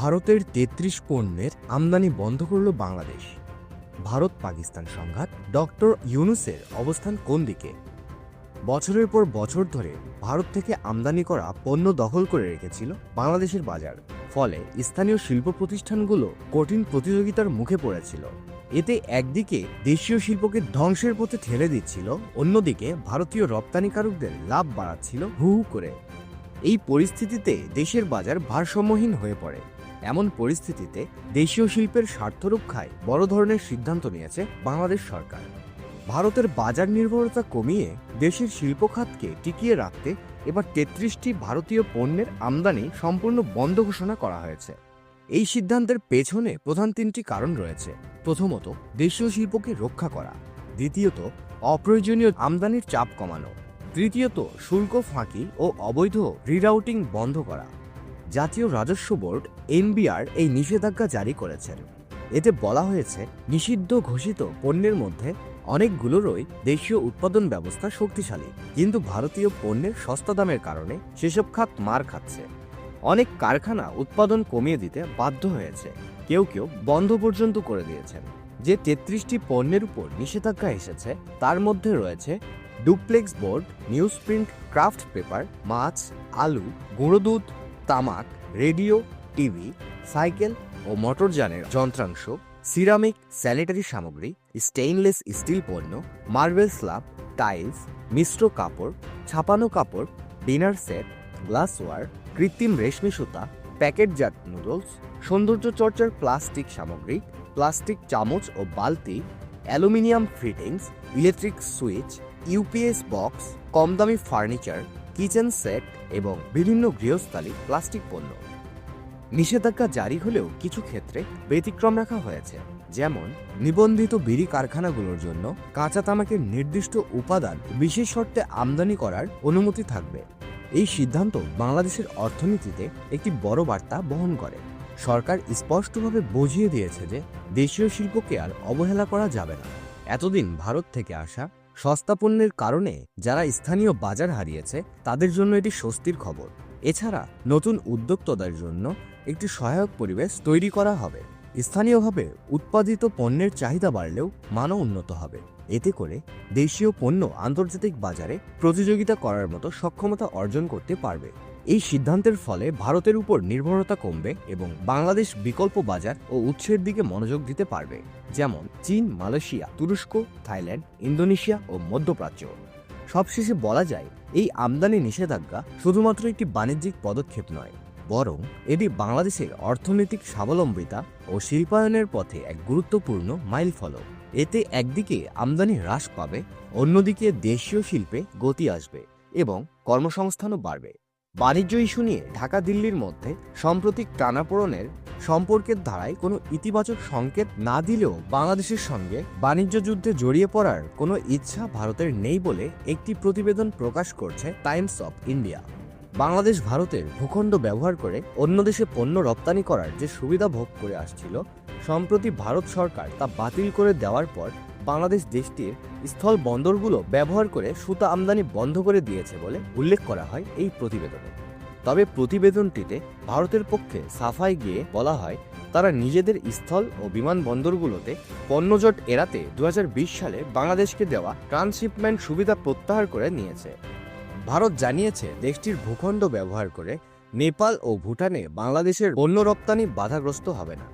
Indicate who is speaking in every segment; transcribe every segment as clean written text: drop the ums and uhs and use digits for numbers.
Speaker 1: ভারতের ৩৩ পণ্যের আমদানি বন্ধ করল বাংলাদেশ। ভারত পাকিস্তান সংঘাত, ডক্টর ইউনূসের অবস্থান কোন দিকে? বছরের পর বছর ধরে ভারত থেকে আমদানি করা পণ্য দখল করে রেখেছিল বাংলাদেশের বাজার। ফলে স্থানীয় শিল্প প্রতিষ্ঠানগুলো কঠিন প্রতিযোগিতার মুখে পড়েছিল। এতে একদিকে দেশীয় শিল্পকে ধ্বংসের পথে ঠেলে দিচ্ছিল, অন্যদিকে ভারতীয় রপ্তানিকারকদের লাভ বাড়াচ্ছিল হু হু করে। এই পরিস্থিতিতে দেশের বাজার ভারসাম্যহীন হয়ে পড়ে। এমন পরিস্থিতিতে দেশীয় শিল্পের স্বার্থ রক্ষায় বড় ধরনের সিদ্ধান্ত নিয়েছে বাংলাদেশ সরকার। ভারতের বাজার নির্ভরতা কমিয়ে দেশের শিল্প খাতকে টিকিয়ে রাখতে এবার ৩৩টি ভারতীয় পণ্যের আমদানি সম্পূর্ণ বন্ধ ঘোষণা করা হয়েছে। এই সিদ্ধান্তের পেছনে প্রধান তিনটি কারণ রয়েছে। প্রথমত, দেশীয় শিল্পকে রক্ষা করা। দ্বিতীয়ত, অপ্রয়োজনীয় আমদানির চাপ কমানো। তৃতীয়ত, শুল্ক ফাঁকি ও অবৈধ রিরাউটিং বন্ধ করা। জাতীয় রাজস্ব বোর্ড এনবিআর এই নিষেধাজ্ঞা জারি করেছেন। এতে বলা হয়েছে, নিষিদ্ধ ঘোষিত পণ্যের মধ্যে অনেকগুলোরই দেশীয় উৎপাদন ব্যবস্থা শক্তিশালী, কিন্তু ভারতীয় পণ্যের সস্তা দামের কারণে সেসব খাত মার খাচ্ছে। অনেক কারখানা উৎপাদন কমিয়ে দিতে বাধ্য হয়েছে, কেউ কেউ বন্ধ পর্যন্ত করে দিয়েছেন। যে ৩৩টি পণ্যের উপর নিষেধাজ্ঞা এসেছে তার মধ্যে রয়েছে duplex board, newsprint, craft paper, মাছ, আলু, গুঁড়ো দুধ, তামাক, রেডিও, টিভি, সাইকেল ও মোটরযানের যন্ত্রাংশ, সিরামিক, স্যানিটারি সামগ্রী, স্টেইনলেস স্টিল পণ্য, মার্বেল স্ল্যাব, টাইলস, মিশ্র কাপড়, ছাপানো কাপড়, ডিনার সেট, গ্লাসওয়্যার, কৃত্রিম রেশমি সুতা, প্যাকেটজাত নুডলস, সৌন্দর্যচর্চার প্লাস্টিক সামগ্রী, প্লাস্টিক চামচ ও বালতি, aluminium fittings, electric switch, UPS box, কম দামি ফার্নিচার, কিচেন সেট এবং বিভিন্ন গৃহস্থালী প্লাস্টিক পণ্য। নিষেধাজ্ঞা জারি হলেও কিছু ক্ষেত্রে ব্যতিক্রম রাখা হয়েছে, যেমন নিবন্ধিত বিড়ি কারখানাগুলোর জন্য কাঁচা তামাকের নির্দিষ্ট উপাদান বিশেষ শর্তে আমদানি করার অনুমতি থাকবে। এই সিদ্ধান্ত বাংলাদেশের অর্থনীতিতে একটি বড় বার্তা বহন করে। সরকার স্পষ্টভাবে বুঝিয়ে দিয়েছে যে দেশীয় শিল্পকে আর অবহেলা করা যাবে না। এতদিন ভারত থেকে আসা সস্তা পণ্যের কারণে যারা স্থানীয় বাজার হারিয়েছে তাদের জন্য এটি স্বস্তির খবর। এছাড়া নতুন উদ্যোক্তাদের জন্য একটি সহায়ক পরিবেশ তৈরি করা হবে। স্থানীয়ভাবে উৎপাদিত পণ্যের চাহিদা বাড়লেও মানও উন্নত হবে। এতে করে দেশীয় পণ্য আন্তর্জাতিক বাজারে প্রতিযোগিতা করার মতো সক্ষমতা অর্জন করতে পারবে। এই সিদ্ধান্তের ফলে ভারতের উপর নির্ভরতা কমবে এবং বাংলাদেশ বিকল্প বাজার ও উৎসের দিকে মনোযোগ দিতে পারবে, যেমন চীন, মালয়েশিয়া, তুরস্ক, থাইল্যান্ড, ইন্দোনেশিয়া ও মধ্যপ্রাচ্য। সবশেষে বলা যায়, এই আমদানি নিষেধাজ্ঞা শুধুমাত্র একটি বাণিজ্যিক পদক্ষেপ নয়, বরং এটি বাংলাদেশের অর্থনৈতিক স্বাবলম্বিতা ও শিল্পায়নের পথে এক গুরুত্বপূর্ণ মাইলফলক। এতে একদিকে আমদানি হ্রাস পাবে, অন্যদিকে দেশীয় শিল্পে গতি আসবে এবং কর্মসংস্থানও বাড়বে। বাণিজ্য ইস্যু নিয়ে ঢাকা দিল্লির মধ্যে সাম্প্রতিক টানাপোড়েনের সম্পর্কের ধারায় কোনো ইতিবাচক সংকেত না দিলেও বাংলাদেশের সঙ্গে বাণিজ্য যুদ্ধে জড়িয়ে পড়ার কোনো ইচ্ছা ভারতের নেই বলে একটি প্রতিবেদন প্রকাশ করছে টাইমস অফ ইন্ডিয়া। বাংলাদেশ ভারতের ভূখণ্ড ব্যবহার করে অন্য দেশে পণ্য রপ্তানি করার যে সুবিধা ভোগ করে আসছিল, সম্প্রতি ভারত সরকার তা বাতিল করে দেওয়ার পর বাংলাদেশ দেশটির স্থল বন্দরগুলো ব্যবহার করে সুতা আমদানি বন্ধ করে দিয়েছে বলে উল্লেখ করা হয় এই প্রতিবেদনে। তবে প্রতিবেদনটিতে ভারতের পক্ষে সাফাই গিয়ে বলা হয়, তারা নিজেদের স্থল ও বিমানবন্দরগুলোতে পণ্যজট এড়াতে 2020 সালে বাংলাদেশকে দেওয়া ট্রান্সশিপমেন্ট সুবিধা প্রত্যাহার করে নিয়েছে। ভারত জানিয়েছে, দেশটির ভূখণ্ড ব্যবহার করে নেপাল ও ভুটানে বাংলাদেশের পণ্য রপ্তানি বাধাগ্রস্ত হবে না।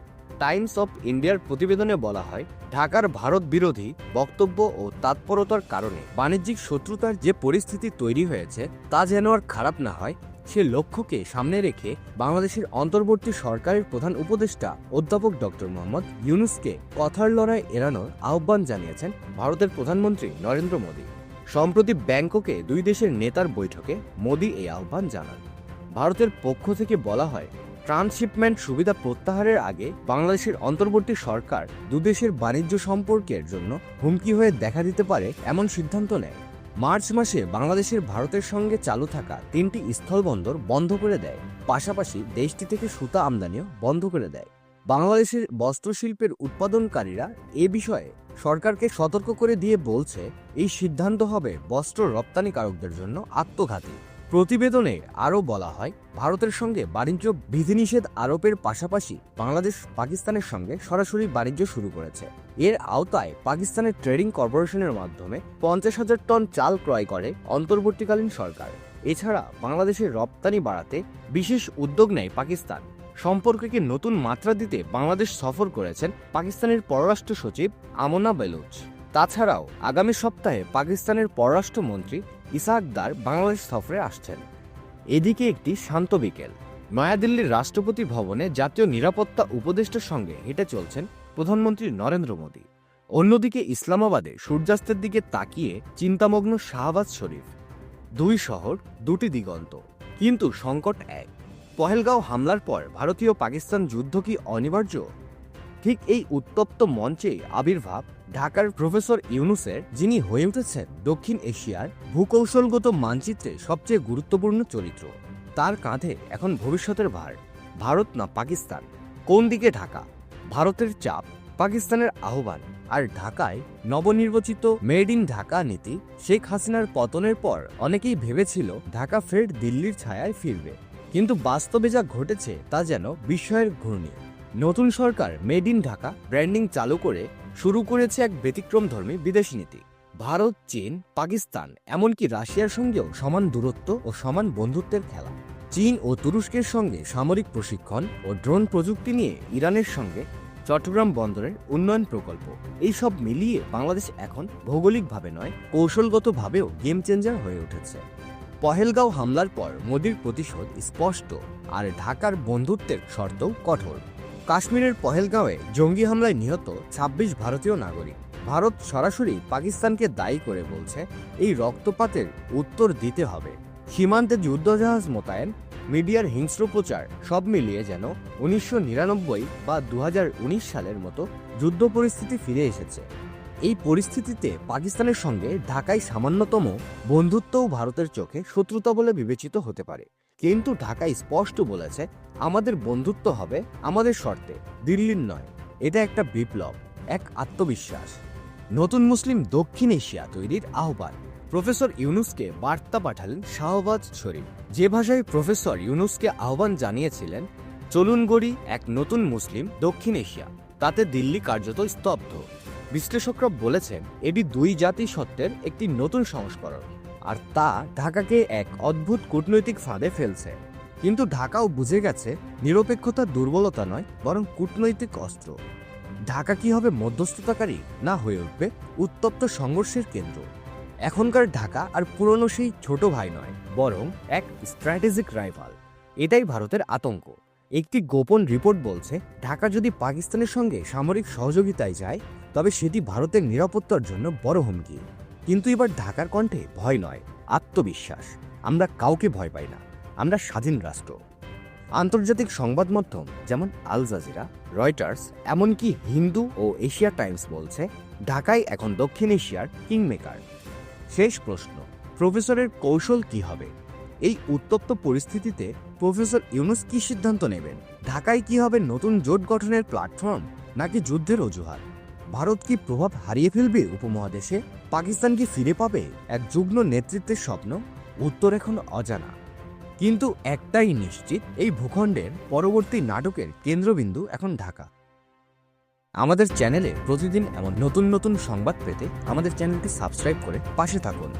Speaker 1: টাইমস অফ ইন্ডিয়ার প্রতিবেদনে বলা হয়, ঢাকার ভারত বিরোধী বক্তব্য ও তৎপরতার কারণে বাণিজ্যিক শত্রুতার যে পরিস্থিতি তৈরি হয়েছে তা যেন আর খারাপ না হয়, সে লক্ষ্যকে সামনে রেখে বাংলাদেশের অন্তর্বর্তী সরকারের প্রধান উপদেষ্টা অধ্যাপক ডক্টর মোহাম্মদ ইউনূসকে কথার লড়াই এড়ানোর আহ্বান জানিয়েছেন ভারতের প্রধানমন্ত্রী নরেন্দ্র মোদী। সম্প্রতি ব্যাংককে দুই দেশের নেতার বৈঠকে মোদী এই আহ্বান জানান। ভারতের পক্ষ থেকে বলা হয়, ট্রান্সশিপমেন্ট সুবিধা প্রত্যাহারের আগে বাংলাদেশের অন্তর্বর্তী সরকার দুদেশের বাণিজ্য সম্পর্কের জন্য হুমকি হয়ে দেখা দিতে পারে এমন সিদ্ধান্ত নেয়। মার্চ মাসে বাংলাদেশের ভারতের সঙ্গে চালু থাকা 3টি স্থলবন্দর বন্ধ করে দেয়, পাশাপাশি দেশটি থেকে সুতা আমদানিও বন্ধ করে দেয়। বাংলাদেশের বস্ত্রশিল্পের উৎপাদনকারীরা এ বিষয়ে সরকারকে সতর্ক করে দিয়ে বলছে, এই সিদ্ধান্ত হবে বস্ত্র রপ্তানিকারকদের জন্য আত্মঘাতী। প্রতিবেদনে আরও বলা হয়, ভারতের সঙ্গে বাণিজ্য বিধিনিষেধ আরোপের পাশাপাশি বাংলাদেশ পাকিস্তানের সঙ্গে সরাসরি বাণিজ্য শুরু করেছে। এর আওতায় পাকিস্তানের ট্রেডিং কর্পোরেশনের মাধ্যমে 50,000 টন চাল ক্রয় করে অন্তর্বর্তীকালীন সরকার। এছাড়া বাংলাদেশের রপ্তানি বাড়াতে বিশেষ উদ্যোগ নেয় পাকিস্তান। সম্পর্ককে নতুন মাত্রা দিতে বাংলাদেশ সফর করেছেন পাকিস্তানের পররাষ্ট্র সচিব আমনা বেলুচ। তাছাড়াও আগামী সপ্তাহে পাকিস্তানের পররাষ্ট্রমন্ত্রী ইসহাক দার বাংলাদেশ সফরে আসছেন। এদিকে একটি শান্ত বিকেল। নয়াদিল্লির রাষ্ট্রপতি ভবনে জাতীয় নিরাপত্তা উপদেষ্টার সঙ্গে হেঁটে চলছেন প্রধানমন্ত্রী নরেন্দ্র মোদী। অন্যদিকে ইসলামাবাদে সূর্যাস্তের দিকে তাকিয়ে চিন্তামগ্ন শাহবাজ শরীফ। দুই শহর, দুটি দিগন্ত, কিন্তু সংকট এক। পহেলগাঁও হামলার পর ভারতীয় পাকিস্তান যুদ্ধ কি অনিবার্য? ঠিক এই উত্তপ্ত মঞ্চে আবির্ভাব ঢাকার প্রফেসর ইউনুসের, যিনি হয়ে উঠেছেন দক্ষিণ এশিয়ার ভূকৌশলগত মানচিত্রে সবচেয়ে গুরুত্বপূর্ণ চরিত্র। তার কাঁধে এখন ভবিষ্যতের ভার। ভারত না পাকিস্তান? কোন দিকে ঢাকা? ভারতের চাপ, পাকিস্তানের আহ্বান, আর ঢাকায় নবনির্বাচিত মেড ইন ঢাকা নীতি। শেখ হাসিনার পতনের পর অনেকেই ভেবেছিল ঢাকা ফের দিল্লির ছায়ায় ফিরবে, কিন্তু বাস্তবে যা ঘটেছে তা যেন বিস্ময়ের ঘূর্ণি। নতুন সরকার মেড ইন ঢাকা ব্র্যান্ডিং চালু করে শুরু করেছে এক ব্যতিক্রমধর্মী বিদেশি নীতি। ভারত, চীন, পাকিস্তান, এমনকি রাশিয়ার সঙ্গেও সমান দূরত্ব ও সমান বন্ধুত্বের খেলা। চীন ও তুরস্কের সঙ্গে সামরিক প্রশিক্ষণ ও ড্রোন প্রযুক্তি নিয়ে ইরানের সঙ্গে চট্টগ্রাম বন্দরের উন্নয়ন প্রকল্প। এই সব মিলিয়ে বাংলাদেশ এখন ভৌগোলিকভাবে নয়, কৌশলগতভাবেও গেম চেঞ্জার হয়ে উঠেছে। পহেলগাঁও হামলার পর মোদির প্রতিশোধ স্পষ্ট, আর ঢাকার বন্ধুত্বের শর্তও কঠোর। কাশ্মীরের পহেলগাঁওয়ে জঙ্গি হামলায় নিহত 26 ভারতীয় নাগরিক। ভারত সরাসরি পাকিস্তানকে দায়ী করে বলছে, এই রক্তপাতের উত্তর দিতে হবে। সীমান্তে যুদ্ধজাহাজ মোতায়েন, মিডিয়ার হিংস্র প্রচার, সব মিলিয়ে যেন 1999 বা 2019 সালের মতো যুদ্ধ পরিস্থিতি ফিরে এসেছে। এই পরিস্থিতিতে পাকিস্তানের সঙ্গে ঢাকায় সামান্যতম বন্ধুত্বও ভারতের চোখে শত্রুতা বলে বিবেচিত হতে পারে। কিন্তু ঢাকা স্পষ্ট বলেছে, আমাদের বন্ধুত্ব হবে আমাদের শর্তে, দিল্লির নয়। এটা একটা বিপ্লব, এক আত্মবিশ্বাস। নতুন মুসলিম দক্ষিণ এশিয়া তৈরির আহ্বান। প্রফেসর ইউনুসকে বার্তা পাঠালেন শাহবাজ শরীফ। যে ভাষায় প্রফেসর ইউনুসকে আহ্বান জানিয়েছিলেন, চলুন গড়ি এক নতুন মুসলিম দক্ষিণ এশিয়া, তাতে দিল্লি কার্যত স্তব্ধ। বিশ্লেষকরা বলেছেন, এটি দুই জাতি সত্ত্বের একটি নতুন সংস্করণ, আর তা ঢাকাকে এক অদ্ভুত কূটনৈতিক ফাঁদে ফেলছে। কিন্তু ঢাকাও বুঝে গেছে, নিরপেক্ষতা দুর্বলতা নয়, বরং কূটনৈতিক অস্ত্র। ঢাকা কি হবে মধ্যস্থতাকারী, না হয়ে উঠবে উত্তপ্ত সংঘর্ষের কেন্দ্র? এখনকার ঢাকা আর পুরনো সেই ছোট ভাই নয়, বরং এক স্ট্র্যাটেজিক রাইভাল। এটাই ভারতের আতঙ্ক। একটি গোপন রিপোর্ট বলছে, ঢাকা যদি পাকিস্তানের সঙ্গে সামরিক সহযোগিতায় যায়, তবে সেটি ভারতের নিরাপত্তার জন্য বড় হুমকি। কিন্তু এবার ঢাকার কণ্ঠে ভয় নয়, আত্মবিশ্বাস। আমরা কাউকে ভয় পাই না, আমরা স্বাধীন রাষ্ট্র। আন্তর্জাতিক সংবাদ মাধ্যম যেমন আল জাজিরা, রয়টার্স, এমনকি হিন্দু ও এশিয়া টাইমস বলছে, ঢাকায় এখন দক্ষিণ এশিয়ার কিংমেকার। শেষ প্রশ্ন, প্রফেসরের কৌশল কি হবে? এই উত্তপ্ত পরিস্থিতিতে প্রফেসর ইউনুস কি সিদ্ধান্ত নেবেন? ঢাকায় কি হবে নতুন জোট গঠনের প্ল্যাটফর্ম, নাকি যুদ্ধের অজুহাত? ভারত কি প্রভাব হারিয়ে ফেলবে উপমহাদেশে? পাকিস্তান কি ফিরে পাবে এক যুগ্ম নেতৃত্বের স্বপ্ন? উত্তর এখন অজানা, কিন্তু একটাই নিশ্চিত, এই ভূখণ্ডের পরবর্তী নাটকের কেন্দ্রবিন্দু এখন ঢাকা। আমাদের চ্যানেলে প্রতিদিন এমন নতুন নতুন সংবাদ পেতে আমাদের চ্যানেলটি সাবস্ক্রাইব করে পাশে থাকুন।